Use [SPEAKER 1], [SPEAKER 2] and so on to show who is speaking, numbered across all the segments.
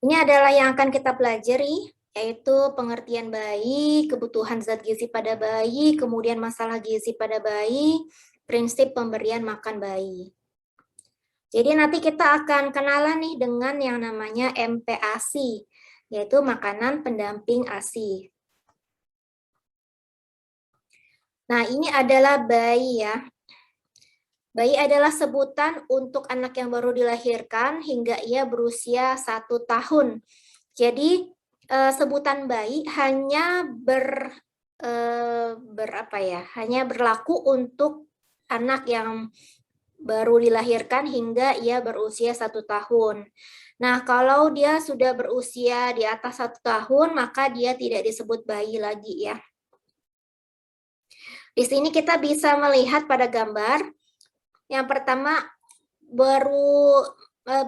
[SPEAKER 1] Ini adalah yang akan kita pelajari, yaitu pengertian bayi, kebutuhan zat gizi pada bayi, kemudian masalah gizi pada bayi, prinsip pemberian makan bayi. Jadi nanti kita akan kenalan nih dengan yang namanya MPASI, yaitu makanan pendamping ASI. Nah, ini adalah bayi ya. Bayi adalah sebutan untuk anak yang baru dilahirkan hingga ia berusia 1 tahun. Jadi sebutan bayi hanya hanya berlaku untuk anak yang baru dilahirkan hingga ia berusia 1 tahun. Nah, kalau dia sudah berusia di atas 1 tahun, maka dia tidak disebut bayi lagi ya. Di sini kita bisa melihat pada gambar, yang pertama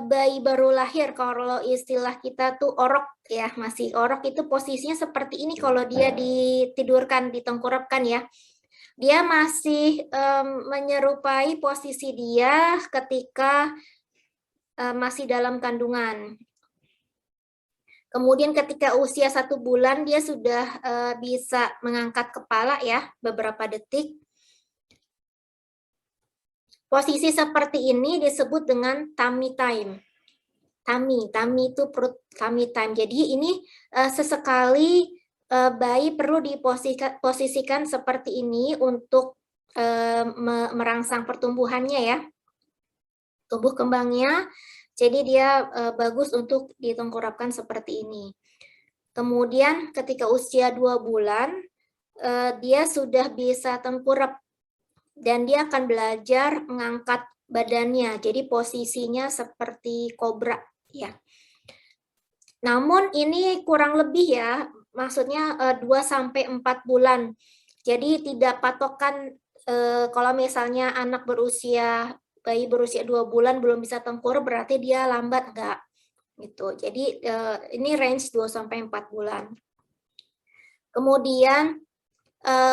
[SPEAKER 1] bayi baru lahir, kalau istilah kita tuh orok ya, masih orok itu posisinya seperti ini kalau dia ditidurkan, ditengkurapkan ya. Dia masih menyerupai posisi dia ketika masih dalam kandungan. Kemudian ketika usia 1 bulan dia sudah bisa mengangkat kepala ya, beberapa detik. Posisi seperti ini disebut dengan tummy time. Tummy itu perut, tummy time. Jadi ini sesekali bayi perlu diposisikan seperti ini untuk merangsang pertumbuhannya ya, tumbuh kembangnya. Jadi dia bagus untuk ditengkurapkan seperti ini. Kemudian ketika usia 2 bulan, dia sudah bisa tengkurap dan dia akan belajar mengangkat badannya. Jadi posisinya seperti kobra ya. Namun ini kurang lebih ya, maksudnya 2-4 bulan. Jadi tidak patokan kalau misalnya bayi berusia 2 bulan belum bisa tengkurap berarti dia lambat, enggak. Gitu. Jadi ini range 2-4 bulan. Kemudian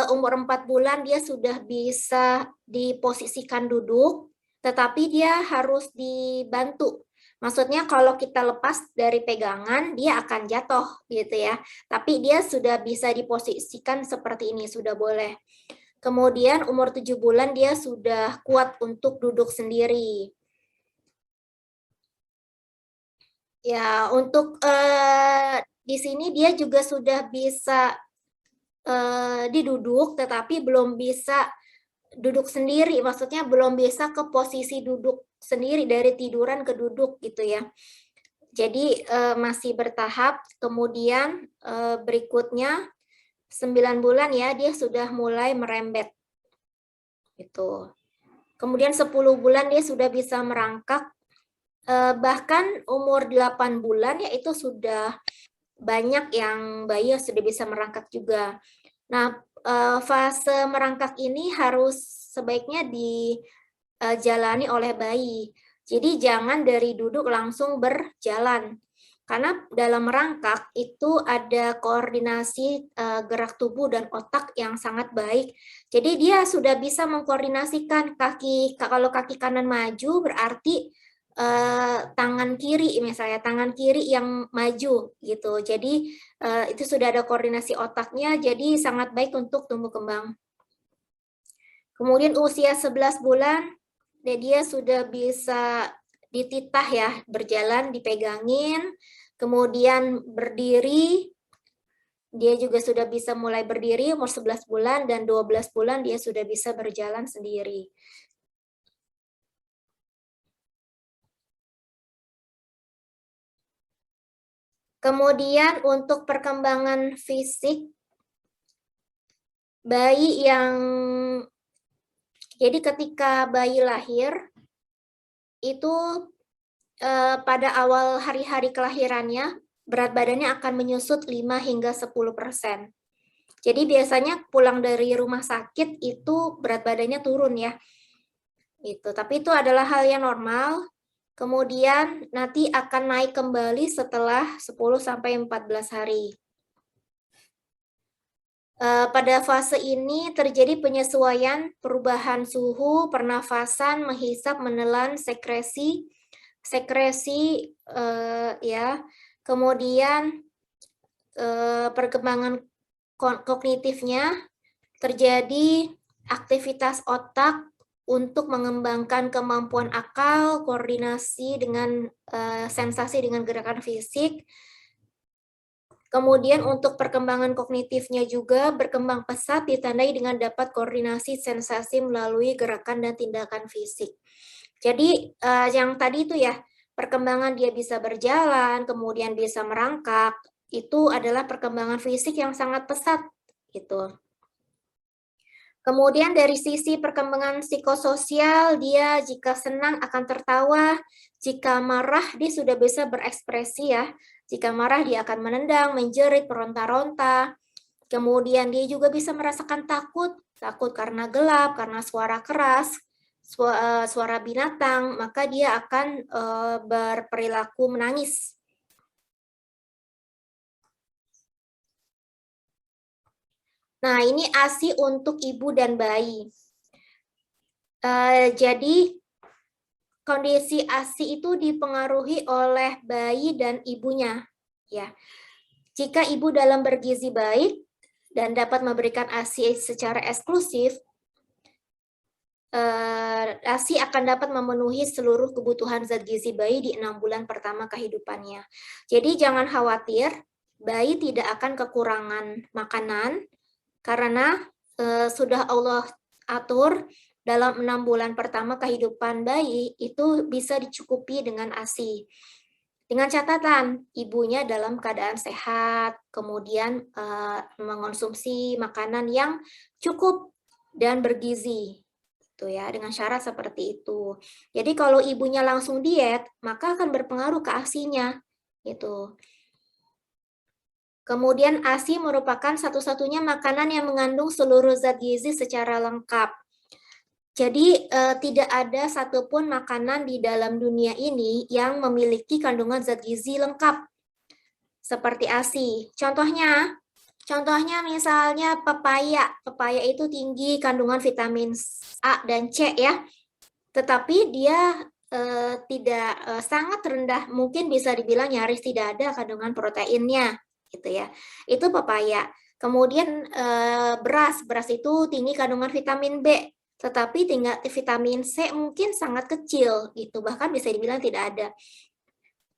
[SPEAKER 1] umur 4 bulan dia sudah bisa diposisikan duduk, tetapi dia harus dibantu. Maksudnya kalau kita lepas dari pegangan, dia akan jatuh gitu ya. Tapi dia sudah bisa diposisikan seperti ini, sudah boleh. Kemudian umur 7 bulan dia sudah kuat untuk duduk sendiri. Ya, untuk di sini dia juga sudah bisa diduduk, tetapi belum bisa duduk sendiri, maksudnya belum bisa ke posisi duduk sendiri dari tiduran ke duduk gitu ya. Jadi masih bertahap. Kemudian berikutnya 9 bulan ya dia sudah mulai merembet gitu. Kemudian 10 bulan dia sudah bisa merangkak, bahkan umur 8 bulan ya itu sudah banyak yang bayi sudah bisa merangkak juga. Nah, fase merangkak ini harus sebaiknya dijalani oleh bayi. Jadi jangan dari duduk langsung berjalan. Karena dalam merangkak itu ada koordinasi gerak tubuh dan otak yang sangat baik. Jadi dia sudah bisa mengkoordinasikan kalau kaki kanan maju berarti tangan kiri misalnya, tangan kiri yang maju gitu. Jadi itu sudah ada koordinasi otaknya, jadi sangat baik untuk tumbuh kembang. Kemudian usia 11 bulan, dia sudah bisa dititah ya, berjalan, dipegangin, kemudian berdiri, dia juga sudah bisa mulai berdiri umur 11 bulan, dan 12 bulan dia sudah bisa berjalan sendiri. Kemudian untuk perkembangan fisik, bayi yang jadi ketika bayi lahir itu pada awal hari-hari kelahirannya berat badannya akan menyusut 5-10%. Jadi biasanya pulang dari rumah sakit itu berat badannya turun ya. Itu, tapi itu adalah hal yang normal. Kemudian nanti akan naik kembali setelah 10-14 hari. Pada fase ini terjadi penyesuaian perubahan suhu, pernafasan, menghisap, menelan, sekresi ya. Kemudian perkembangan kognitifnya terjadi aktivitas otak untuk mengembangkan kemampuan akal, koordinasi dengan sensasi dengan gerakan fisik. Kemudian untuk perkembangan kognitifnya juga berkembang pesat ditandai dengan dapat koordinasi sensasi melalui gerakan dan tindakan fisik. Jadi yang tadi itu ya, perkembangan dia bisa berjalan, kemudian bisa merangkak, itu adalah perkembangan fisik yang sangat pesat gitu. Kemudian dari sisi perkembangan psikososial, dia jika senang akan tertawa, jika marah dia sudah bisa berekspresi ya. Jika marah dia akan menendang, menjerit, meronta-ronta. Kemudian dia juga bisa merasakan takut, takut karena gelap, karena suara keras, suara binatang, maka dia akan berperilaku menangis. Nah, ini ASI untuk ibu dan bayi. Jadi kondisi ASI itu dipengaruhi oleh bayi dan ibunya, ya. Jika ibu dalam bergizi baik dan dapat memberikan ASI secara eksklusif, ASI akan dapat memenuhi seluruh kebutuhan zat gizi bayi di 6 bulan pertama kehidupannya. Jadi jangan khawatir, bayi tidak akan kekurangan makanan karena sudah Allah atur dalam 6 bulan pertama kehidupan bayi itu bisa dicukupi dengan ASI. Dengan catatan ibunya dalam keadaan sehat, kemudian mengonsumsi makanan yang cukup dan bergizi. Gitu ya, dengan syarat seperti itu. Jadi kalau ibunya langsung diet, maka akan berpengaruh ke ASI-nya. Gitu. Kemudian ASI merupakan satu-satunya makanan yang mengandung seluruh zat gizi secara lengkap. Jadi tidak ada satupun makanan di dalam dunia ini yang memiliki kandungan zat gizi lengkap seperti ASI. Contohnya misalnya pepaya. Pepaya itu tinggi kandungan vitamin A dan C ya. Tetapi dia tidak sangat rendah, mungkin bisa dibilang nyaris tidak ada kandungan proteinnya gitu ya. Itu pepaya. Kemudian beras itu tinggi kandungan vitamin B, tetapi tinggal vitamin C mungkin sangat kecil gitu, bahkan bisa dibilang tidak ada.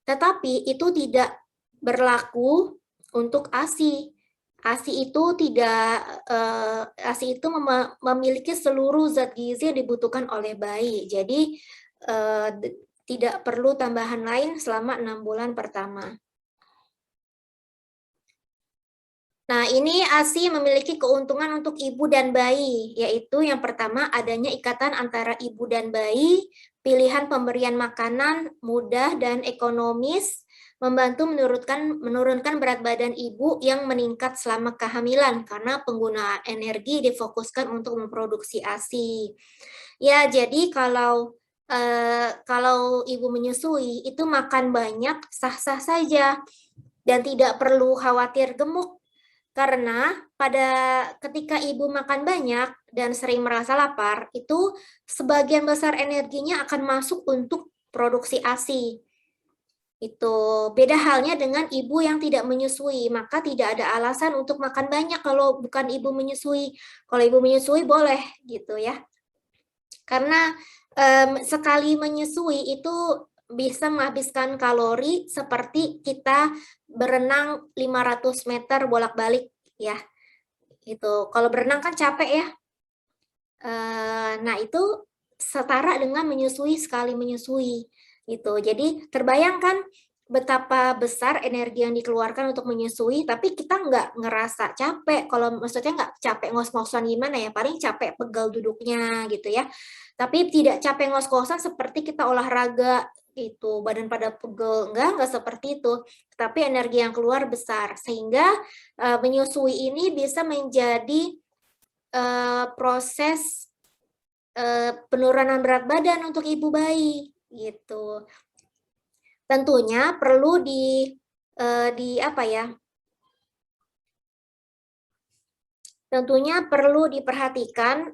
[SPEAKER 1] Tetapi itu tidak berlaku untuk ASI. ASI itu ASI itu memiliki seluruh zat gizi yang dibutuhkan oleh bayi. Jadi tidak perlu tambahan lain selama 6 bulan pertama. Nah, ini ASI memiliki keuntungan untuk ibu dan bayi, yaitu yang pertama adanya ikatan antara ibu dan bayi, pilihan pemberian makanan mudah dan ekonomis, membantu menurunkan berat badan ibu yang meningkat selama kehamilan karena penggunaan energi difokuskan untuk memproduksi ASI. Ya, jadi kalau ibu menyusui itu makan banyak sah-sah saja dan tidak perlu khawatir gemuk. Karena ketika ibu makan banyak dan sering merasa lapar, itu sebagian besar energinya akan masuk untuk produksi ASI. Itu beda halnya dengan ibu yang tidak menyusui, maka tidak ada alasan untuk makan banyak kalau bukan ibu menyusui. Kalau ibu menyusui boleh gitu ya. Karena sekali menyusui itu bisa menghabiskan kalori seperti kita berenang 500 meter bolak-balik ya. Itu kalau berenang kan capek ya. Nah, itu setara dengan menyusui sekali menyusui gitu. Jadi terbayangkan betapa besar energi yang dikeluarkan untuk menyusui, tapi kita nggak ngerasa capek. Kalau maksudnya nggak capek ngos-ngosan gimana ya, paling capek pegal duduknya gitu ya. Tapi tidak capek ngos-ngosan seperti kita olahraga itu badan pada pegel, nggak seperti itu. Tapi energi yang keluar besar sehingga menyusui ini bisa menjadi proses penurunan berat badan untuk ibu bayi gitu. Tentunya perlu apa ya? Tentunya perlu diperhatikan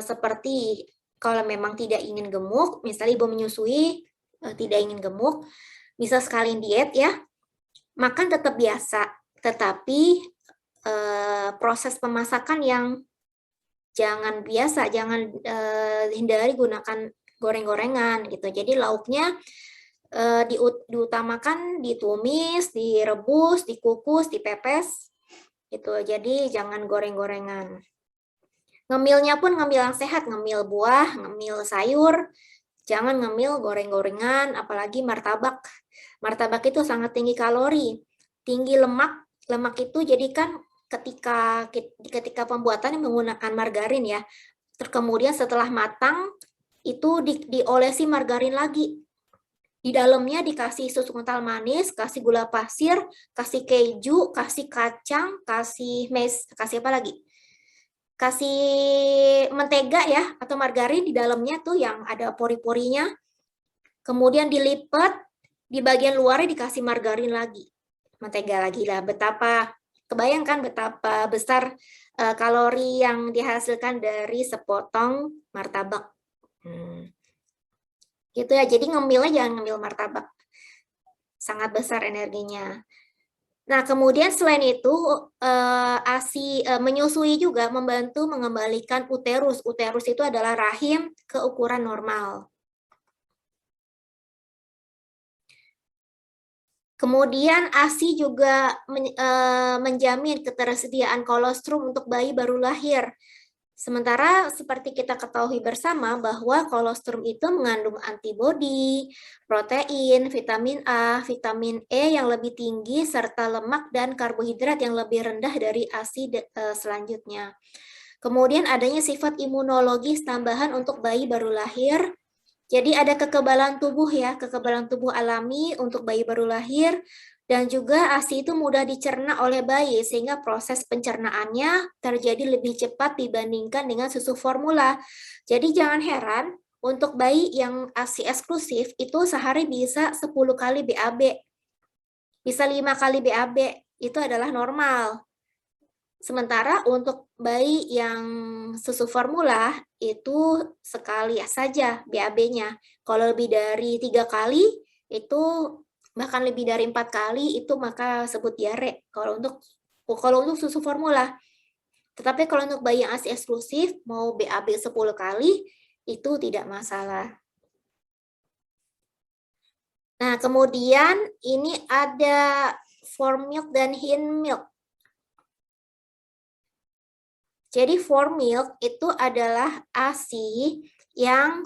[SPEAKER 1] seperti kalau memang tidak ingin gemuk, misalnya ibu menyusui tidak ingin gemuk, bisa sekalian diet ya. Makan tetap biasa, tetapi proses pemasakan yang jangan biasa, jangan hindari gunakan goreng-gorengan gitu. Jadi lauknya diutamakan ditumis, direbus, dikukus, dipepes gitu. Jadi jangan goreng-gorengan. Ngemilnya pun ngemil yang sehat, ngemil buah, ngemil sayur, jangan ngemil goreng-gorengan, apalagi martabak. Martabak itu sangat tinggi kalori, tinggi lemak. Lemak itu jadi kan ketika pembuatannya menggunakan margarin ya. Terus kemudian setelah matang itu diolesi margarin lagi. Di dalamnya dikasih susu kental manis, kasih gula pasir, kasih keju, kasih kacang, kasih kasih apa lagi? Kasih mentega ya atau margarin di dalamnya tuh yang ada pori-porinya. Kemudian dilipat, di bagian luarnya dikasih margarin lagi. Mentega lagi lah. Kebayangkan betapa besar kalori yang dihasilkan dari sepotong martabak. Gitu ya. Jadi ngemilnya jangan ngemil martabak. Sangat besar energinya. Nah, kemudian selain itu, menyusui juga membantu mengembalikan uterus. Uterus itu adalah rahim ke ukuran normal. Kemudian ASI juga menjamin ketersediaan kolostrum untuk bayi baru lahir. Sementara seperti kita ketahui bersama bahwa kolostrum itu mengandung antibodi, protein, vitamin A, vitamin E yang lebih tinggi, serta lemak dan karbohidrat yang lebih rendah dari ASI selanjutnya. Kemudian adanya sifat imunologis tambahan untuk bayi baru lahir. Jadi ada kekebalan tubuh ya, kekebalan tubuh alami untuk bayi baru lahir. Dan juga ASI itu mudah dicerna oleh bayi, sehingga proses pencernaannya terjadi lebih cepat dibandingkan dengan susu formula. Jadi jangan heran, untuk bayi yang ASI eksklusif itu sehari bisa 10 kali BAB. Bisa 5 kali BAB, itu adalah normal. Sementara untuk bayi yang susu formula itu sekali saja BAB-nya. Kalau lebih dari 3 kali itu bahkan lebih dari 4 kali itu maka sebut diare kalau untuk susu formula. Tetapi kalau untuk bayi yang ASI eksklusif mau BAB 10 kali itu tidak masalah. Nah, kemudian ini ada form milk dan hin milk. Jadi form milk itu adalah ASI yang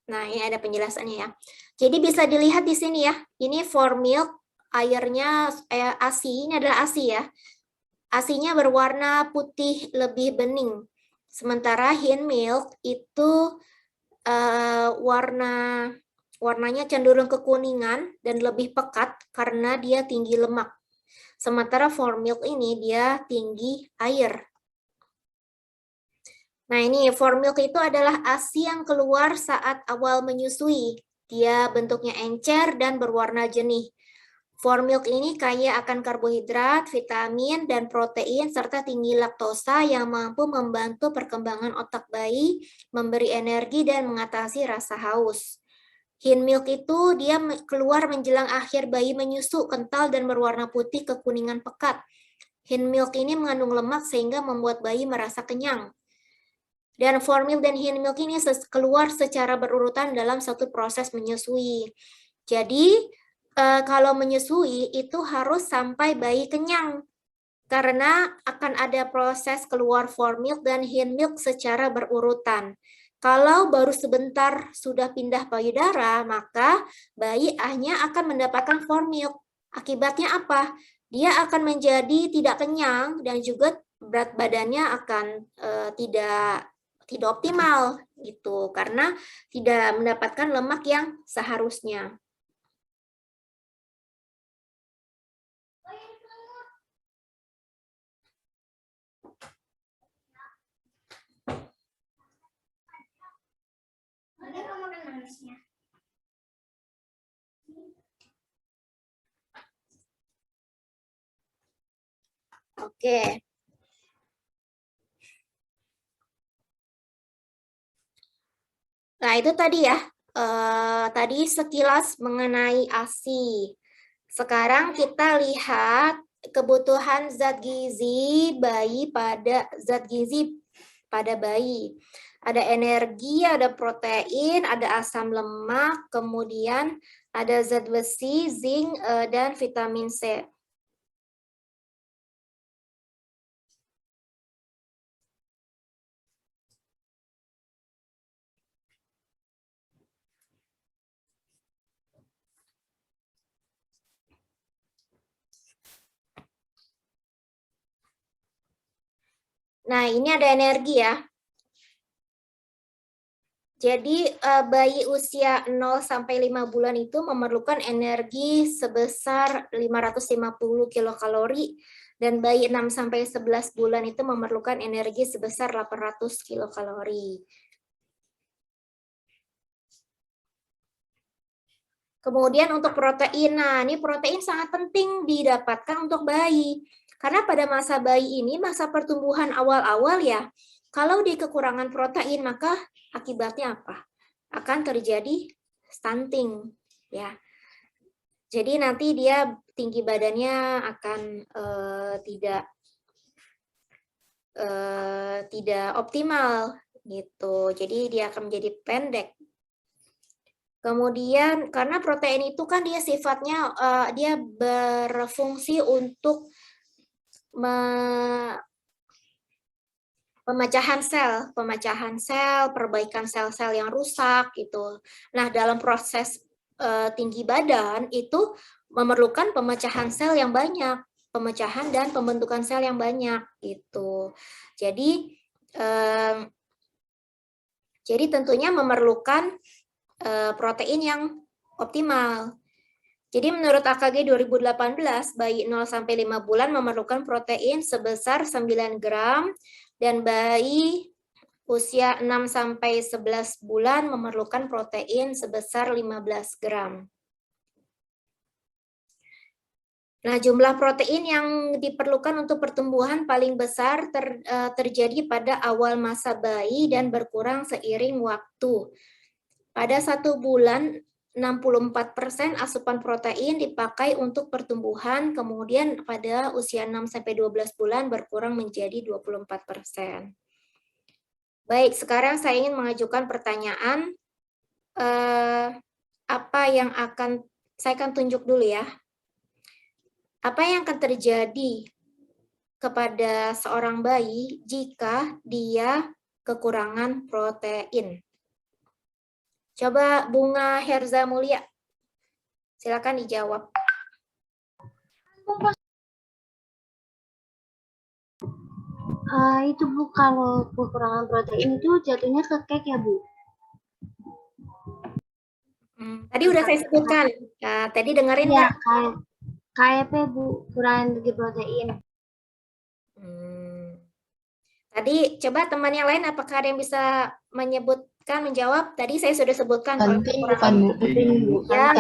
[SPEAKER 1] nah ini ada penjelasannya ya. Jadi bisa dilihat di sini ya. Ini form milk, airnya ASI, ini adalah ASI ya. ASInya berwarna putih lebih bening. Sementara hin milk itu warnanya cenderung kekuningan dan lebih pekat karena dia tinggi lemak. Sementara form milk ini dia tinggi air. Nah ini form milk itu adalah ASI yang keluar saat awal menyusui. Dia bentuknya encer dan berwarna jernih. Form milk ini kaya akan karbohidrat, vitamin, dan protein, serta tinggi laktosa yang mampu membantu perkembangan otak bayi, memberi energi, dan mengatasi rasa haus. Hin milk itu dia keluar menjelang akhir bayi menyusu, kental dan berwarna putih kekuningan pekat. Hin milk ini mengandung lemak sehingga membuat bayi merasa kenyang. Dan form milk dan hin milk ini keluar secara berurutan dalam satu proses menyusui. Jadi kalau menyusui itu harus sampai bayi kenyang. Karena akan ada proses keluar form milk dan hin milk secara berurutan. Kalau baru sebentar sudah pindah payudara, maka bayi hanya akan mendapatkan form milk. Akibatnya apa? Dia akan menjadi tidak kenyang dan juga berat badannya akan tidak optimal gitu karena tidak mendapatkan lemak yang seharusnya. Oke. Nah, itu tadi ya tadi sekilas mengenai ASI. Sekarang kita lihat kebutuhan zat gizi pada bayi. Ada energi, ada protein, ada asam lemak, kemudian ada zat besi, zinc, dan vitamin C. Nah, ini ada energi ya. Jadi bayi usia 0 sampai 5 bulan itu memerlukan energi sebesar 550 kilokalori dan bayi 6 sampai 11 bulan itu memerlukan energi sebesar 800 kilokalori. Kemudian untuk protein, nah ini protein sangat penting didapatkan untuk bayi. Karena pada masa bayi ini, masa pertumbuhan awal-awal ya, kalau dia kekurangan protein, maka akibatnya apa? Akan terjadi stunting, ya. Jadi nanti dia tinggi badannya akan tidak optimal gitu. Jadi dia akan menjadi pendek. Kemudian karena protein itu kan dia sifatnya dia berfungsi untuk pemecahan sel, perbaikan sel-sel yang rusak gitu. Nah, dalam proses tinggi badan itu memerlukan pemecahan sel yang banyak, pemecahan dan pembentukan sel yang banyak gitu. Jadi tentunya memerlukan protein yang optimal. Jadi menurut AKG 2018, bayi 0 sampai 5 bulan memerlukan protein sebesar 9 gram dan bayi usia 6 sampai 11 bulan memerlukan protein sebesar 15 gram. Nah, jumlah protein yang diperlukan untuk pertumbuhan paling besar terjadi pada awal masa bayi dan berkurang seiring waktu. Pada 1 bulan, 64% asupan protein dipakai untuk pertumbuhan, kemudian pada usia 6-12 bulan berkurang menjadi 24%. Baik, sekarang saya ingin mengajukan pertanyaan. Apa yang saya akan tunjuk dulu ya. Apa yang akan terjadi kepada seorang bayi jika dia kekurangan protein? Coba Bunga Herza Mulia, silakan dijawab.
[SPEAKER 2] Itu Bu, kalau kekurangan protein itu jatuhnya ke kek ya Bu?
[SPEAKER 1] Tadi udah saya sebutkan. Tadi dengerin
[SPEAKER 2] nggak? Ya, KEP Bu, kurang energi protein.
[SPEAKER 1] Tadi coba teman yang lain apakah ada yang bisa menjawab? Tadi saya sudah sebutkan.
[SPEAKER 3] Stunting bukan Bu.
[SPEAKER 1] Ya,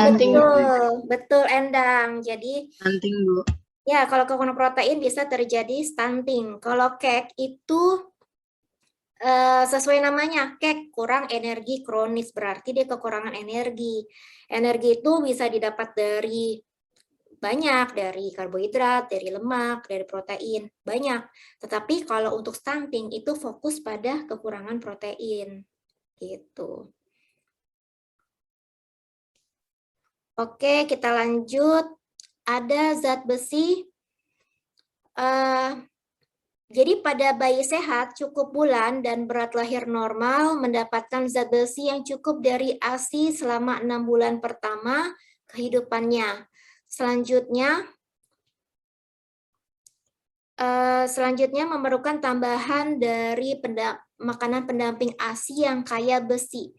[SPEAKER 1] betul Endang. Jadi
[SPEAKER 3] stunting Bu.
[SPEAKER 1] Ya, kalau kekurangan protein bisa terjadi stunting. Kalau kek itu sesuai namanya, kek kurang energi kronis, berarti dia kekurangan energi. Energi itu bisa didapat dari banyak, dari karbohidrat, dari lemak, dari protein, banyak. Tetapi kalau untuk stunting itu fokus pada kekurangan protein. Gitu. Oke, kita lanjut. Ada zat besi. Jadi pada bayi sehat cukup bulan dan berat lahir normal mendapatkan zat besi yang cukup dari ASI selama 6 bulan pertama kehidupannya. Selanjutnya memerlukan tambahan dari makanan pendamping ASI yang kaya besi.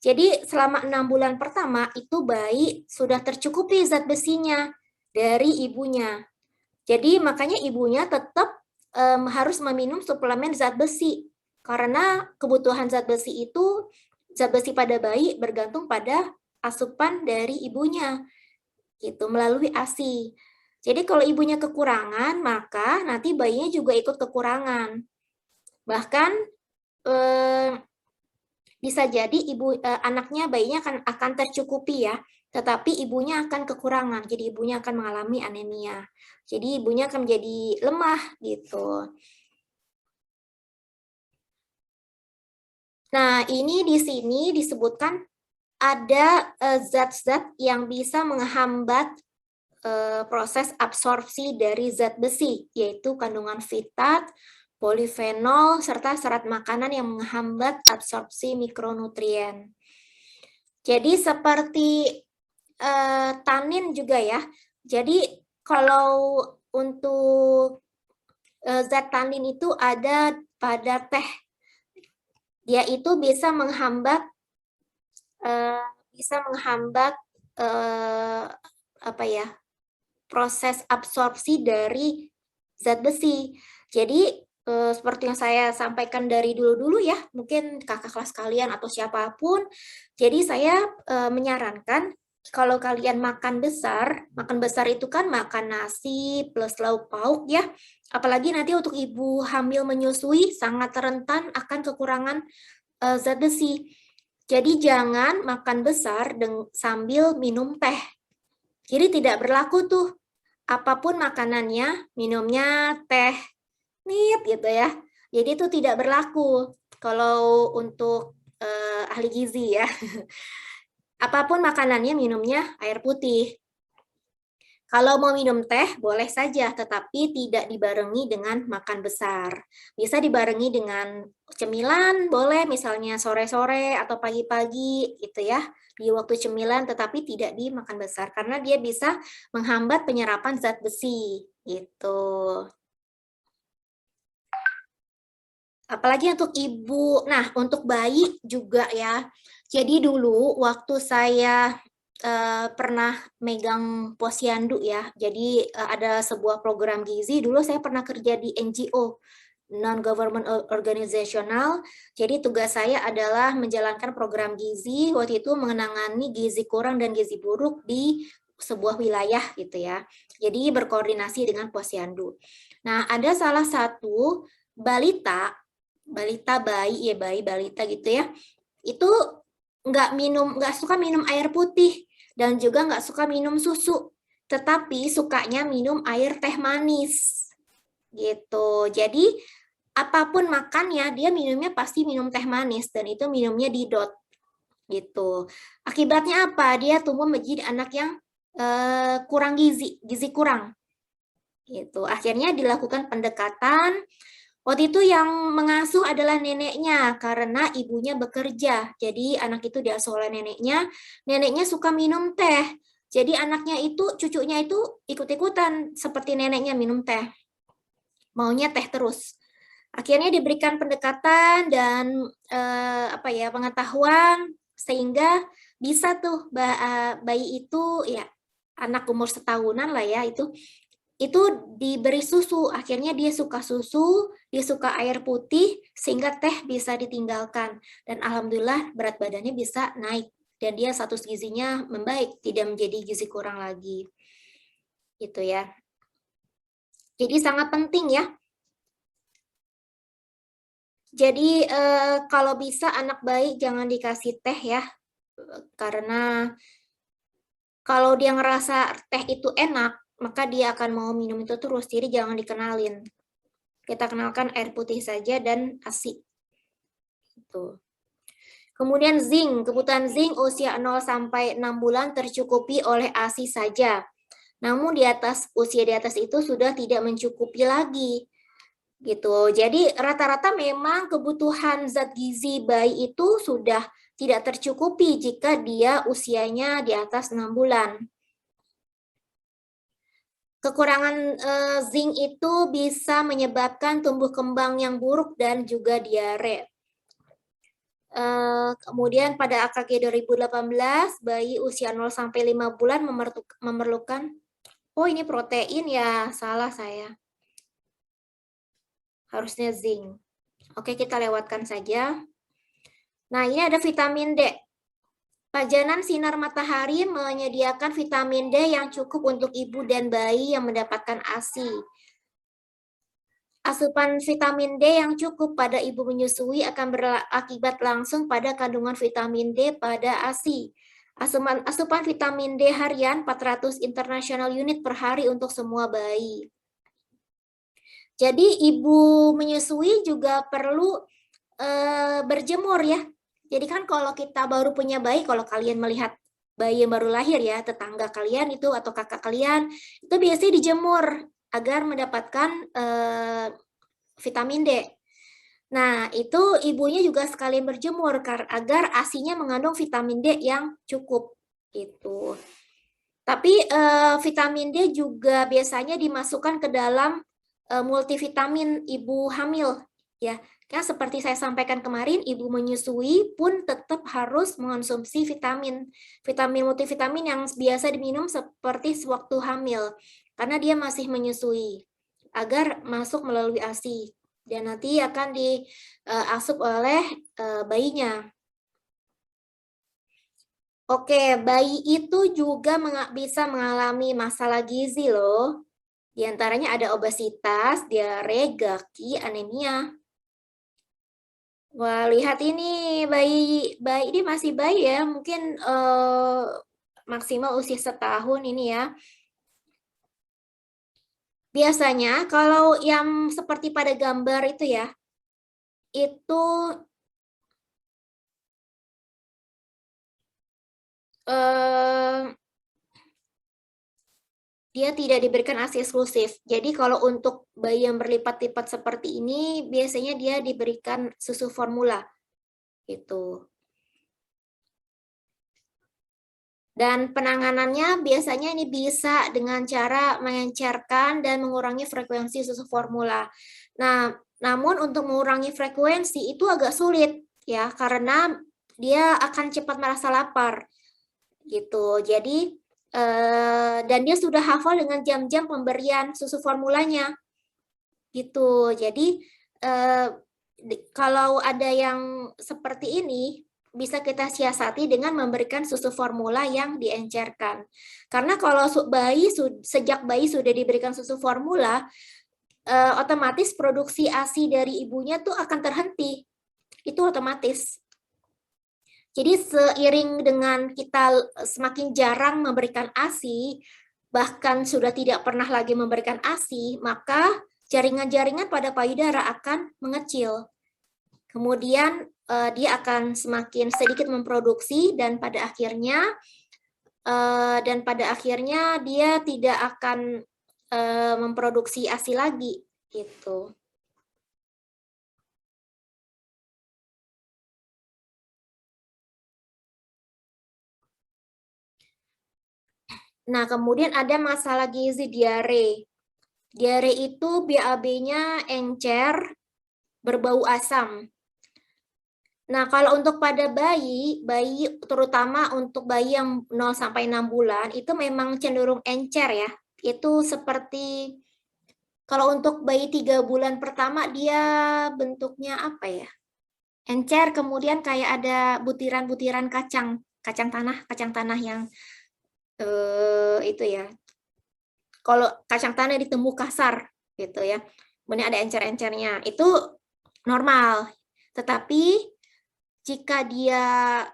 [SPEAKER 1] Jadi selama 6 bulan pertama itu bayi sudah tercukupi zat besinya dari ibunya. Jadi makanya ibunya tetap harus meminum suplemen zat besi. Karena kebutuhan zat besi itu, zat besi pada bayi bergantung pada asupan dari ibunya. Gitu, melalui ASI. Jadi kalau ibunya kekurangan, maka nanti bayinya juga ikut kekurangan. Bahkan Bisa jadi anaknya, bayinya akan tercukupi ya, tetapi ibunya akan kekurangan, jadi ibunya akan mengalami anemia. Jadi ibunya akan menjadi lemah gitu. Nah, ini di sini disebutkan ada zat-zat yang bisa menghambat proses absorpsi dari zat besi, yaitu kandungan fitat, polifenol, serta serat makanan yang menghambat absorpsi mikronutrien. Jadi seperti tanin juga ya. Jadi kalau untuk zat tanin itu ada pada teh. Dia itu bisa menghambat apa ya, proses absorpsi dari zat besi. Jadi seperti yang saya sampaikan dari dulu-dulu ya, mungkin kakak kelas kalian atau siapapun. Jadi saya menyarankan kalau kalian makan besar itu kan makan nasi plus lauk pauk ya. Apalagi nanti untuk ibu hamil menyusui sangat rentan akan kekurangan zat besi. Jadi jangan makan besar sambil minum teh. Jadi tidak berlaku tuh. Apapun makanannya, minumnya teh nip gitu ya. Jadi itu tidak berlaku kalau untuk ahli gizi ya. Apapun makanannya, minumnya air putih. Kalau mau minum teh, boleh saja, tetapi tidak dibarengi dengan makan besar. Bisa dibarengi dengan cemilan, boleh misalnya sore-sore atau pagi-pagi gitu ya, di waktu cemilan, tetapi tidak dimakan besar, karena dia bisa menghambat penyerapan zat besi, gitu. Apalagi untuk ibu, nah untuk bayi juga ya. Jadi dulu waktu saya pernah megang posyandu ya. Jadi ada sebuah program gizi. Dulu saya pernah kerja di NGO, non-government organizational. Jadi tugas saya adalah menjalankan program gizi. Waktu itu menangani gizi kurang dan gizi buruk di sebuah wilayah gitu ya. Jadi berkoordinasi dengan posyandu. Nah, ada salah satu balita bayi ya, balita gitu ya. Itu nggak suka minum air putih dan juga nggak suka minum susu, tetapi sukanya minum air teh manis gitu. Jadi apapun makannya dia minumnya pasti minum teh manis, dan itu minumnya di dot gitu. Akibatnya apa? Dia tumbuh menjadi anak yang kurang gizi kurang gitu. Akhirnya dilakukan pendekatan. Waktu itu yang mengasuh adalah neneknya karena ibunya bekerja. Jadi anak itu diasuh oleh neneknya. Neneknya suka minum teh. Jadi anaknya itu, cucunya itu ikut-ikutan seperti neneknya minum teh. Maunya teh terus. Akhirnya diberikan pendekatan dan pengetahuan sehingga bisa tuh bayi itu ya, anak umur setahunan lah ya, itu diberi susu, akhirnya dia suka susu, dia suka air putih, sehingga teh bisa ditinggalkan. Dan alhamdulillah berat badannya bisa naik, dan dia status gizinya membaik, tidak menjadi gizi kurang lagi. Gitu ya. Jadi sangat penting ya. Jadi kalau bisa anak bayi jangan dikasih teh ya, karena kalau dia ngerasa teh itu enak, maka dia akan mau minum itu terus, jadi jangan dikenalin. Kita kenalkan air putih saja dan ASI. Gitu. Kemudian zinc, kebutuhan zinc usia 0 sampai 6 bulan tercukupi oleh ASI saja. Namun usia di atas itu sudah tidak mencukupi lagi. Gitu. Jadi rata-rata memang kebutuhan zat gizi bayi itu sudah tidak tercukupi jika dia usianya di atas 6 bulan. Kekurangan zinc itu bisa menyebabkan tumbuh kembang yang buruk dan juga diare. Kemudian pada AKG 2018, bayi usia 0 sampai 5 bulan memerlukan, oh ini protein ya, salah saya. Harusnya zinc. Oke, kita lewatkan saja. Nah, ini ada vitamin D. Pajanan sinar matahari menyediakan vitamin D yang cukup untuk ibu dan bayi yang mendapatkan ASI. Asupan vitamin D yang cukup pada ibu menyusui akan berakibat langsung pada kandungan vitamin D pada ASI. Asupan vitamin D harian 400 international unit per hari untuk semua bayi. Jadi ibu menyusui juga perlu berjemur ya. Jadi kan kalau kita baru punya bayi, kalau kalian melihat bayi yang baru lahir ya, tetangga kalian itu atau kakak kalian, itu biasanya dijemur agar mendapatkan vitamin D. Nah, itu ibunya juga sekalian berjemur agar ASI-nya mengandung vitamin D yang cukup gitu. Tapi vitamin D juga biasanya dimasukkan ke dalam multivitamin ibu hamil ya. Kan seperti saya sampaikan kemarin, ibu menyusui pun tetap harus mengonsumsi vitamin multivitamin yang biasa diminum seperti sewaktu hamil karena dia masih menyusui agar masuk melalui ASI dan nanti akan diasup oleh bayinya. Oke, bayi itu juga bisa mengalami masalah gizi loh. Di antaranya ada obesitas, diare, gaki, anemia. Wah, lihat ini bayi ini masih bayi ya, mungkin maksimal usia setahun ini ya. Biasanya kalau yang seperti pada gambar itu ya, itu dia tidak diberikan ASI eksklusif. Jadi kalau untuk bayi yang berlipat-lipat seperti ini, biasanya dia diberikan susu formula. Gitu. Dan penanganannya biasanya ini bisa dengan cara mengencerkan dan mengurangi frekuensi susu formula. Nah, namun untuk mengurangi frekuensi itu agak sulit ya, karena dia akan cepat merasa lapar. Gitu. Jadi dan dia sudah hafal dengan jam-jam pemberian susu formulanya gitu. Jadi kalau ada yang seperti ini bisa kita siasati dengan memberikan susu formula yang diencerkan. Karena kalau sejak bayi sudah diberikan susu formula, otomatis produksi ASI dari ibunya tuh akan terhenti. Itu otomatis. Jadi seiring dengan kita semakin jarang memberikan ASI, bahkan sudah tidak pernah lagi memberikan ASI, maka jaringan-jaringan pada payudara akan mengecil. Kemudian dia akan semakin sedikit memproduksi dan pada akhirnya dia tidak akan memproduksi ASI lagi gitu. Nah, kemudian ada masalah gizi diare. Diare itu BAB-nya encer, berbau asam. Nah, kalau untuk pada bayi terutama untuk bayi yang 0 sampai 6 bulan itu memang cenderung encer ya. Itu seperti kalau untuk bayi 3 bulan pertama dia bentuknya apa ya? Encer, kemudian kayak ada butiran-butiran kacang tanah yang itu ya. Kalau kacang tanah ditemu kasar gitu ya. Kemudian ada encer-encernya. Itu normal. Tetapi jika dia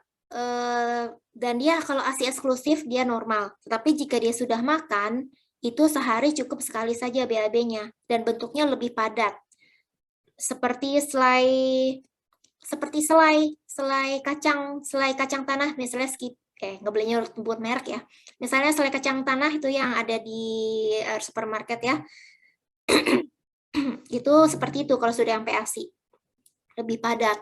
[SPEAKER 1] dan dia kalau ASI eksklusif dia normal. Tetapi jika dia sudah makan, itu sehari cukup sekali saja BAB-nya dan bentuknya lebih padat. Seperti selai kacang tanah, misalnya nggak boleh nyebut merek ya. Misalnya selai kacang tanah itu yang ada di supermarket ya. Itu seperti itu kalau sudah MPASI. Lebih padat.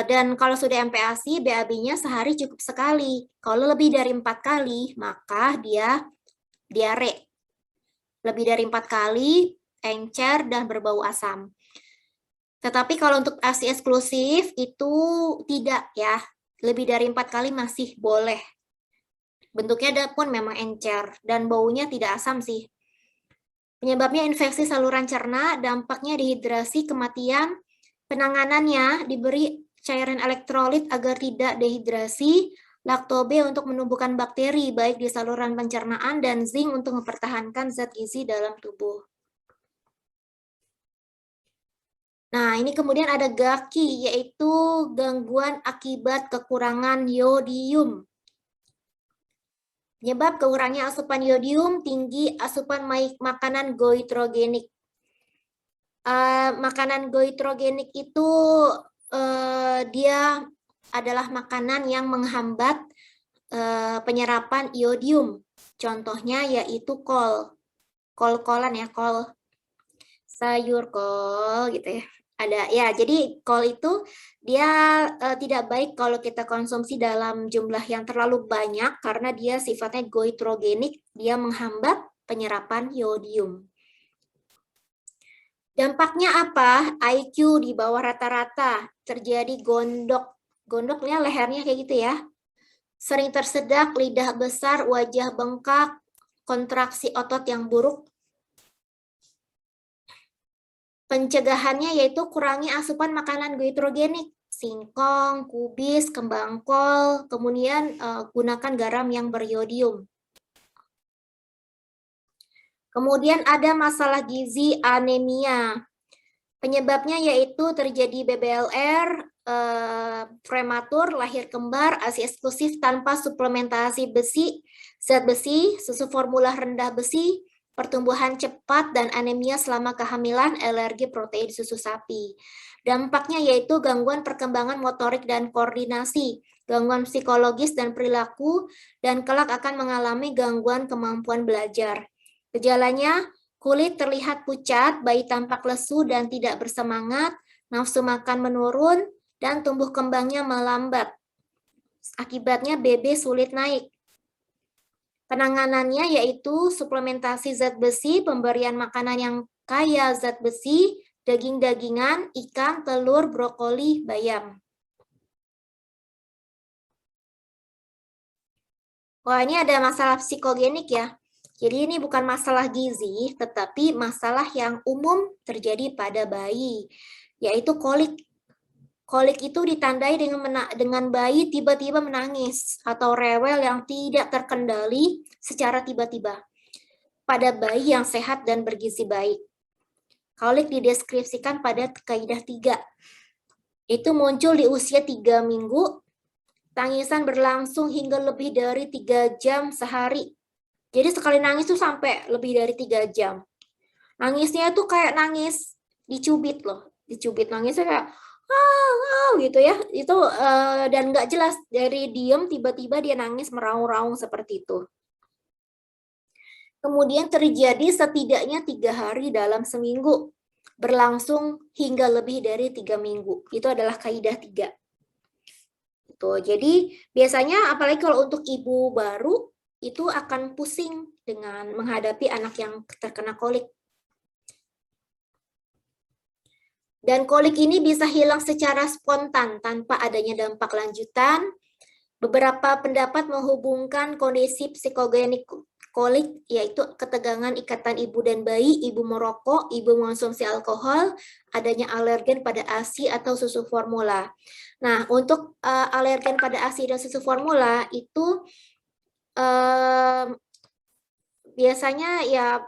[SPEAKER 1] Dan kalau sudah MPASI, BAB-nya sehari cukup sekali. Kalau lebih dari 4 kali, maka dia diare. Lebih dari 4 kali, encer, dan berbau asam. Tetapi kalau untuk ASI eksklusif itu tidak ya. Lebih dari 4 kali masih boleh. Bentuknya pun memang encer dan baunya tidak asam sih. Penyebabnya infeksi saluran cerna, dampaknya dehidrasi, kematian. Penanganannya diberi cairan elektrolit agar tidak dehidrasi, laktobe untuk menumbuhkan bakteri baik di saluran pencernaan dan zinc untuk mempertahankan zat gizi dalam tubuh. Nah, ini kemudian ada GAKI, yaitu gangguan akibat kekurangan yodium. Penyebab kurangnya asupan yodium, tinggi asupan makanan goitrogenik. Makanan goitrogenik itu dia adalah makanan yang menghambat penyerapan iodium. Contohnya yaitu kol. Kol-kolan ya, kol. Sayur kol gitu ya. Ada ya, jadi kol itu dia tidak baik kalau kita konsumsi dalam jumlah yang terlalu banyak karena dia sifatnya goitrogenik, dia menghambat penyerapan iodium. Dampaknya apa? IQ di bawah rata-rata, terjadi gondok. Gondoknya lehernya kayak gitu ya. Sering tersedak, lidah besar, wajah bengkak, kontraksi otot yang buruk. Pencegahannya yaitu kurangi asupan makanan goitrogenik, singkong, kubis, kembang kol, kemudian gunakan garam yang beriodium. Kemudian ada masalah gizi anemia. Penyebabnya yaitu terjadi BBLR, prematur, lahir kembar, ASI eksklusif tanpa suplementasi besi, zat besi, susu formula rendah besi, pertumbuhan cepat dan anemia selama kehamilan, alergi protein susu sapi. Dampaknya yaitu gangguan perkembangan motorik dan koordinasi, gangguan psikologis dan perilaku, dan kelak akan mengalami gangguan kemampuan belajar. Gejalanya, kulit terlihat pucat, bayi tampak lesu dan tidak bersemangat, nafsu makan menurun, dan tumbuh kembangnya melambat. Akibatnya BB sulit naik. Penanganannya yaitu suplementasi zat besi, pemberian makanan yang kaya zat besi, daging-dagingan, ikan, telur, brokoli, bayam. Wah, ini ada masalah psikogenik ya. Jadi ini bukan masalah gizi, tetapi masalah yang umum terjadi pada bayi, yaitu kolik. Kolik itu ditandai dengan bayi tiba-tiba menangis atau rewel yang tidak terkendali secara tiba-tiba pada bayi yang sehat dan bergizi baik. Kolik dideskripsikan pada kaidah 3. Itu muncul di usia 3 minggu, tangisan berlangsung hingga lebih dari 3 jam sehari. Jadi sekali nangis tuh sampai lebih dari 3 jam. Nangisnya itu kayak nangis dicubit loh, dicubit nangisnya kayak gitu ya, itu dan nggak jelas dari diem tiba-tiba dia nangis meraung-raung seperti itu. Kemudian terjadi setidaknya 3 hari dalam seminggu, berlangsung hingga lebih dari 3 minggu. Itu adalah kaidah 3. Itu. Jadi biasanya apalagi kalau untuk ibu baru itu akan pusing dengan menghadapi anak yang terkena kolik. Dan kolik ini bisa hilang secara spontan tanpa adanya dampak lanjutan. Beberapa pendapat menghubungkan kondisi psikogenik kolik, yaitu ketegangan ikatan ibu dan bayi, ibu merokok, ibu mengonsumsi alkohol, adanya alergen pada ASI atau susu formula. Nah, untuk alergen pada ASI dan susu formula itu biasanya ya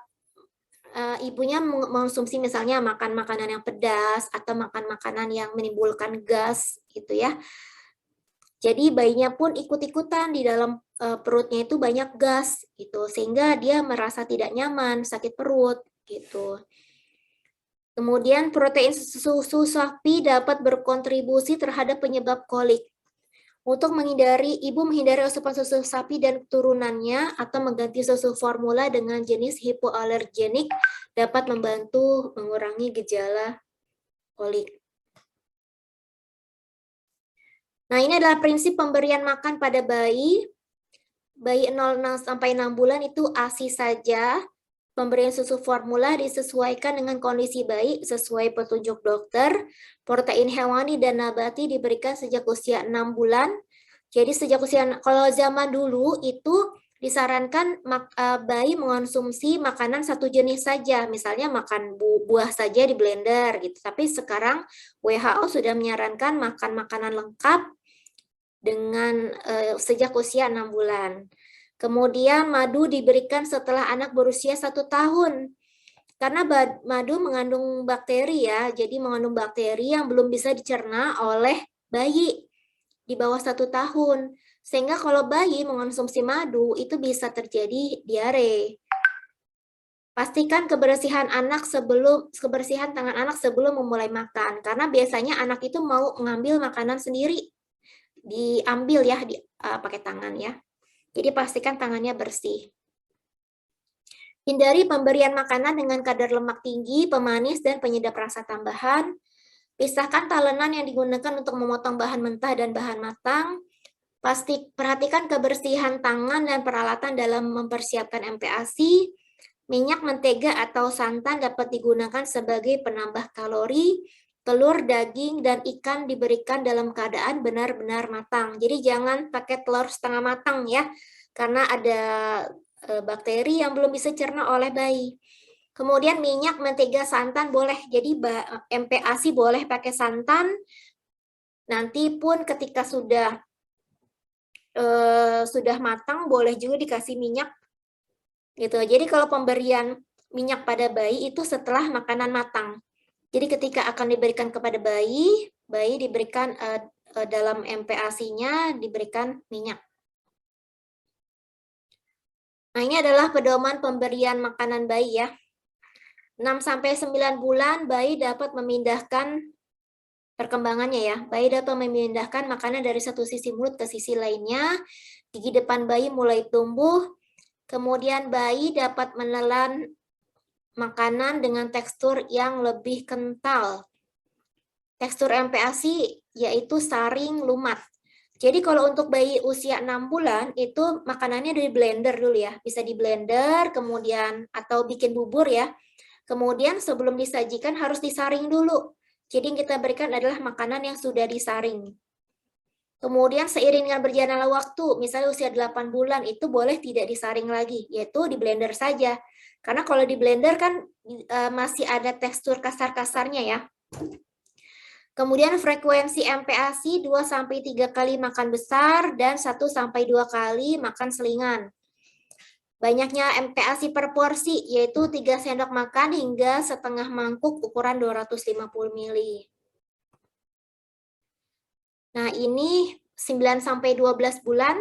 [SPEAKER 1] ibunya mengonsumsi misalnya makan makanan yang pedas atau makan makanan yang menimbulkan gas gitu ya. Jadi bayinya pun ikut-ikutan di dalam perutnya itu banyak gas gitu sehingga dia merasa tidak nyaman, sakit perut gitu. Kemudian protein susu sapi dapat berkontribusi terhadap penyebab kolik. Untuk ibu menghindari asupan susu sapi dan turunannya atau mengganti susu formula dengan jenis hipoalergenik dapat membantu mengurangi gejala kolik. Nah, ini adalah prinsip pemberian makan pada bayi. Bayi 0 sampai 6 bulan itu ASI saja. Pemberian susu formula disesuaikan dengan kondisi bayi sesuai petunjuk dokter. Protein hewani dan nabati diberikan sejak usia 6 bulan. Jadi sejak usia, kalau zaman dulu itu disarankan bayi mengonsumsi makanan satu jenis saja, misalnya makan buah saja di blender gitu. Tapi sekarang WHO sudah menyarankan makan makanan lengkap dengan sejak usia 6 bulan. Kemudian madu diberikan setelah anak berusia 1 tahun. Karena madu mengandung bakteri ya, jadi mengandung bakteri yang belum bisa dicerna oleh bayi di bawah 1 tahun. Sehingga kalau bayi mengonsumsi madu, itu bisa terjadi diare. Pastikan kebersihan tangan anak sebelum memulai makan, karena biasanya anak itu mau mengambil makanan sendiri, diambil ya, pakai tangan ya. Jadi pastikan tangannya bersih. Hindari pemberian makanan dengan kadar lemak tinggi, pemanis, dan penyedap rasa tambahan. Pisahkan talenan yang digunakan untuk memotong bahan mentah dan bahan matang. Perhatikan kebersihan tangan dan peralatan dalam mempersiapkan MPASI. Minyak, mentega, atau santan dapat digunakan sebagai penambah kalori. Telur, daging, dan ikan diberikan dalam keadaan benar-benar matang. Jadi jangan pakai telur setengah matang ya, karena ada bakteri yang belum bisa cerna oleh bayi. Kemudian minyak, mentega, santan boleh. Jadi MPASI boleh pakai santan. Nanti pun ketika sudah matang boleh juga dikasih minyak. Gitu. Jadi kalau pemberian minyak pada bayi itu setelah makanan matang. Jadi ketika akan diberikan kepada bayi diberikan dalam MPASI-nya diberikan minyak. Nah, ini adalah pedoman pemberian makanan bayi ya. 6-9 bulan bayi dapat memindahkan perkembangannya ya. Bayi dapat memindahkan makanan dari satu sisi mulut ke sisi lainnya. Gigi depan bayi mulai tumbuh. Kemudian bayi dapat menelan makanan dengan tekstur yang lebih kental. Tekstur MPASI yaitu saring lumat. Jadi kalau untuk bayi usia 6 bulan itu makanannya di blender dulu ya. Bisa di blender kemudian atau bikin bubur ya. Kemudian sebelum disajikan harus disaring dulu. Jadi yang kita berikan adalah makanan yang sudah disaring. Kemudian seiring dengan berjalannya waktu, misalnya usia 8 bulan itu boleh tidak disaring lagi, yaitu di blender saja. Karena kalau di blender kan masih ada tekstur kasar-kasarnya ya. Kemudian frekuensi MPASI 2-3 kali makan besar dan 1-2 kali makan selingan. Banyaknya MPASI per porsi yaitu 3 sendok makan hingga setengah mangkuk ukuran 250 ml. Nah, ini 9-12 bulan.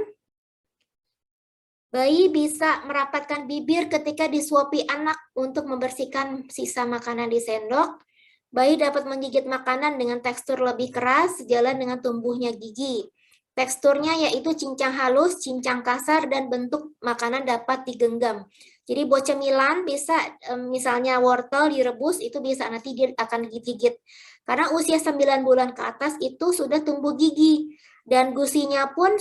[SPEAKER 1] Bayi bisa merapatkan bibir ketika disuapi anak untuk membersihkan sisa makanan di sendok. Bayi dapat menggigit makanan dengan tekstur lebih keras sejalan dengan tumbuhnya gigi. Teksturnya yaitu cincang halus, cincang kasar, dan bentuk makanan dapat digenggam. Jadi buat cemilan bisa misalnya wortel direbus itu bisa nanti dia akan gigit-gigit. Karena usia 9 bulan ke atas itu sudah tumbuh gigi dan gusinya pun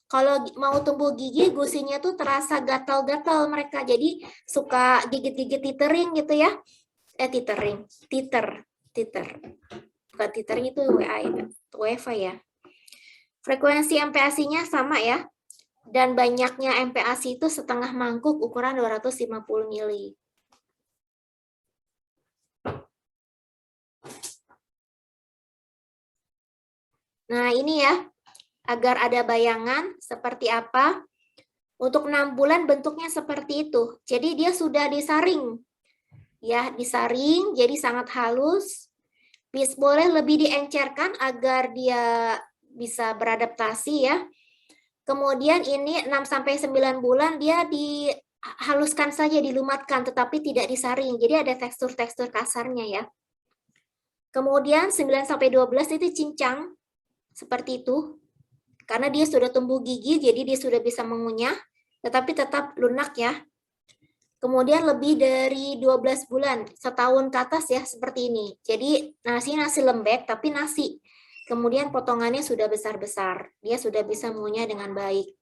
[SPEAKER 1] kalau mau tumbuh gigi gusinya tuh terasa gatal-gatal mereka. Jadi suka gigit-gigit titering gitu ya. Titer. Bukan titering itu WiFi ya. Frekuensi MPASI-nya sama ya. Dan banyaknya MPASI itu setengah mangkuk ukuran 250 ml. Nah, ini ya. Agar ada bayangan seperti apa. Untuk 6 bulan bentuknya seperti itu. Jadi dia sudah disaring. Ya, disaring jadi sangat halus. Boleh lebih diencerkan agar dia bisa beradaptasi ya. Kemudian ini 6-9 bulan dia dihaluskan saja, dilumatkan tetapi tidak disaring. Jadi ada tekstur-tekstur kasarnya ya. Kemudian 9-12 itu cincang seperti itu. Karena dia sudah tumbuh gigi jadi dia sudah bisa mengunyah tetapi tetap lunak ya. Kemudian lebih dari 12 bulan, setahun ke atas ya seperti ini. Jadi nasi lembek tapi nasi. Kemudian potongannya sudah besar-besar. Dia sudah bisa mengunyah dengan baik.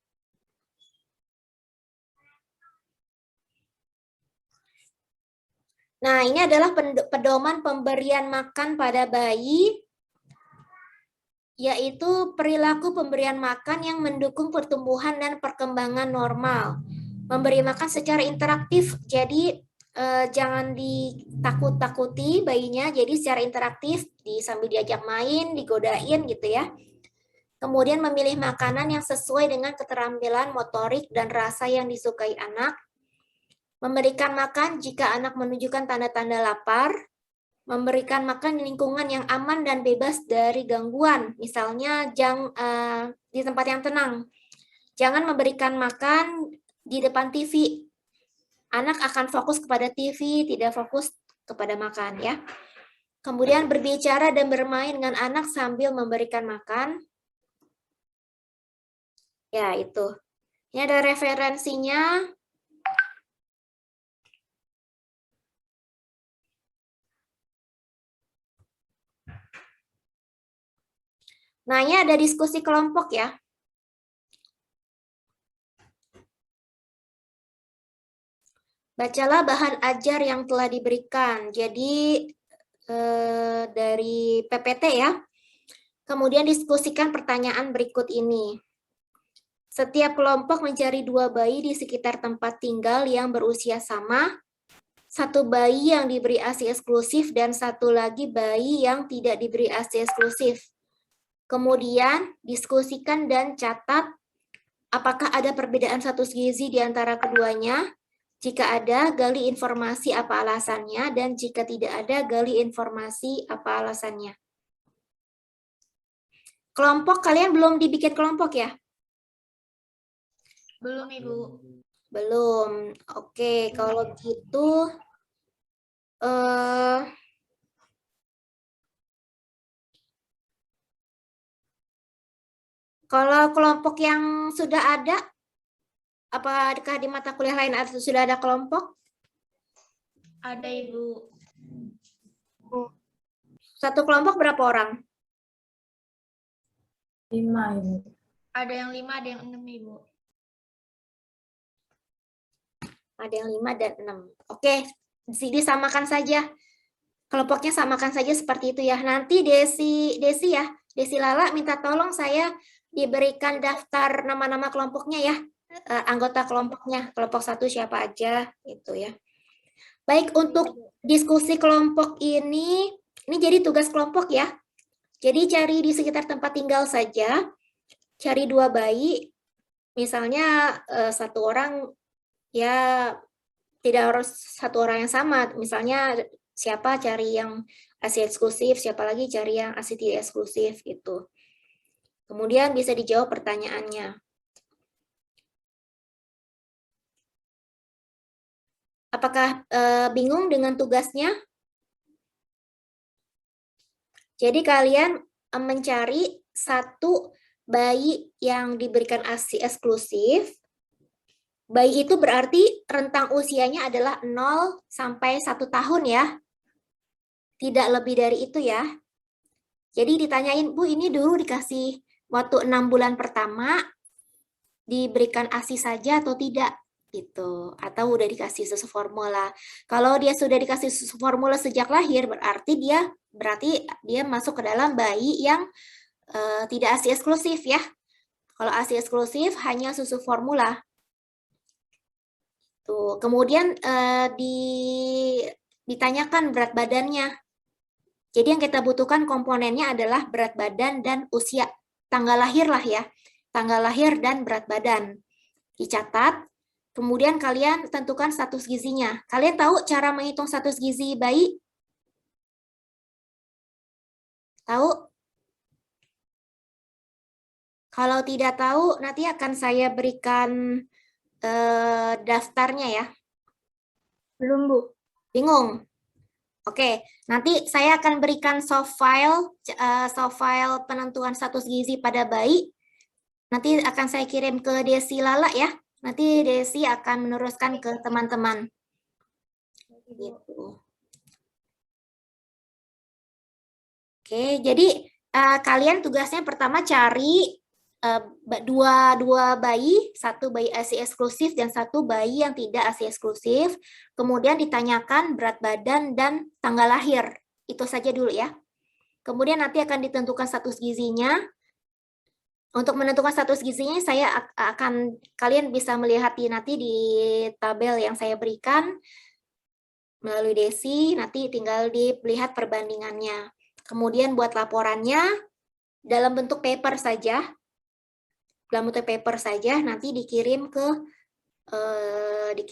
[SPEAKER 1] Nah, ini adalah pedoman pemberian makan pada bayi, yaitu perilaku pemberian makan yang mendukung pertumbuhan dan perkembangan normal. Memberi makan secara interaktif, jadi jangan ditakut-takuti bayinya, jadi secara interaktif, sambil diajak main, digodain gitu ya. Kemudian memilih makanan yang sesuai dengan keterampilan motorik dan rasa yang disukai anak. Memberikan makan jika anak menunjukkan tanda-tanda lapar. Memberikan makan di lingkungan yang aman dan bebas dari gangguan. Misalnya di tempat yang tenang. Jangan memberikan makan di depan TV. Anak akan fokus kepada TV, tidak fokus kepada makan ya. Kemudian berbicara dan bermain dengan anak sambil memberikan makan. Ya, itu. Ini ada referensinya. Nah, ini ada diskusi kelompok ya. Bacalah bahan ajar yang telah diberikan. Jadi, dari PPT ya. Kemudian diskusikan pertanyaan berikut ini. Setiap kelompok mencari 2 bayi di sekitar tempat tinggal yang berusia sama, 1 bayi yang diberi ASI eksklusif, dan 1 lagi bayi yang tidak diberi ASI eksklusif. Kemudian diskusikan dan catat apakah ada perbedaan status gizi di antara keduanya. Jika ada, gali informasi apa alasannya, dan jika tidak ada, gali informasi apa alasannya. Kelompok, kalian belum dibikin kelompok ya?
[SPEAKER 3] Belum, Ibu.
[SPEAKER 1] Belum. Oke, kalau gitu kalau kelompok yang sudah ada, apakah di mata kuliah lain sudah ada kelompok?
[SPEAKER 3] Ada, Ibu.
[SPEAKER 1] Satu kelompok berapa orang?
[SPEAKER 4] 5, Ibu.
[SPEAKER 3] Ada yang 5, ada yang 6, Ibu.
[SPEAKER 1] Ada yang 5 dan 6. Oke, disamakan saja. Kelompoknya samakan saja seperti itu ya. Nanti Desi Lala minta tolong saya diberikan daftar nama-nama kelompoknya ya. Anggota kelompoknya, kelompok 1 siapa aja gitu ya. Baik, untuk diskusi kelompok ini jadi tugas kelompok ya. Jadi cari di sekitar tempat tinggal saja, cari 2 bayi, misalnya 1 orang ya, tidak harus 1 orang yang sama, misalnya siapa cari yang ASI eksklusif, siapa lagi cari yang ASI tidak eksklusif gitu. Kemudian bisa dijawab pertanyaannya. Apakah bingung dengan tugasnya? Jadi kalian mencari 1 bayi yang diberikan ASI eksklusif. Bayi itu berarti rentang usianya adalah 0 sampai 1 tahun ya. Tidak lebih dari itu ya. Jadi ditanyain, Bu, ini dulu dikasih waktu 6 bulan pertama, diberikan ASI saja atau tidak? Gitu. Atau udah dikasih susu formula. Kalau dia sudah dikasih susu formula sejak lahir, berarti dia masuk ke dalam bayi yang tidak ASI eksklusif ya. Kalau ASI eksklusif hanya susu formula. Tuh, kemudian ditanyakan berat badannya. Jadi yang kita butuhkan komponennya adalah berat badan dan usia. Tanggal lahir lah ya. Tanggal lahir dan berat badan. Dicatat. Kemudian kalian tentukan status gizinya. Kalian tahu cara menghitung status gizi bayi? Tahu? Kalau tidak tahu, nanti akan saya berikan daftarnya ya.
[SPEAKER 2] Belum, Bu.
[SPEAKER 1] Bingung? Oke, nanti saya akan berikan soft file penentuan status gizi pada bayi. Nanti akan saya kirim ke Desi Lala ya. Nanti Desi akan meneruskan ke teman-teman. Gitu. Oke, jadi kalian tugasnya pertama cari 2 bayi, 1 bayi ASI eksklusif dan 1 bayi yang tidak ASI eksklusif. Kemudian ditanyakan berat badan dan tanggal lahir. Itu saja dulu ya. Kemudian nanti akan ditentukan status gizinya. Untuk menentukan status gizinya kalian bisa melihat nanti di tabel yang saya berikan melalui Desi, nanti tinggal dilihat perbandingannya. Kemudian buat laporannya dalam bentuk paper saja. Dalam bentuk paper saja, nanti dikirim ke